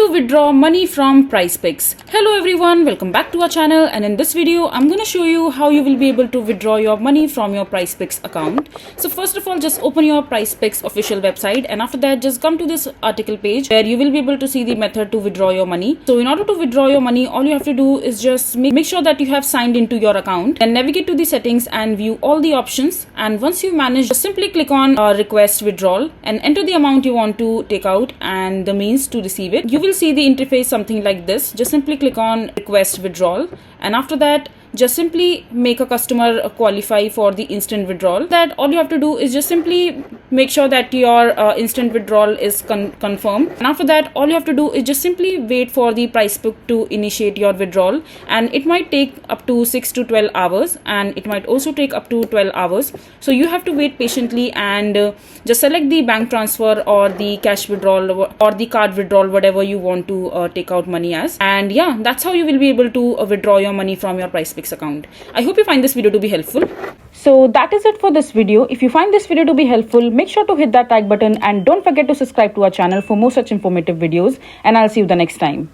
to withdraw money from PrizePicks. Hello everyone, welcome back to our channel, and in this video I'm going to show you how you will be able to withdraw your money from your PrizePicks account. So first of all, just open your PrizePicks official website, and after that just come to this article page where you will be able to see the method to withdraw your money. So in order to withdraw your money, all you have to do is just make sure that you have signed into your account, and navigate to the settings and view all the options. And once you manage, just simply click on request withdrawal and enter the amount you want to take out and the means to receive it. You will see the interface something like this. Just simply click on request withdrawal, and after that just simply make a customer qualify for the instant withdrawal. That all you have to do is just simply make sure that your instant withdrawal is confirmed, and after that all you have to do is just simply wait for the PrizePick to initiate your withdrawal, and it might take up to 6 to 12 hours, and it might also take up to 12 hours. So you have to wait patiently and just select the bank transfer or the cash withdrawal or the card withdrawal, whatever you want to take out money as. And yeah, that's how you will be able to withdraw your money from your PrizePicks account. I hope you find this video to be helpful. So that is it for this video. If you find this video to be helpful, make sure to hit that like button and don't forget to subscribe to our channel for more such informative videos, and I'll see you the next time.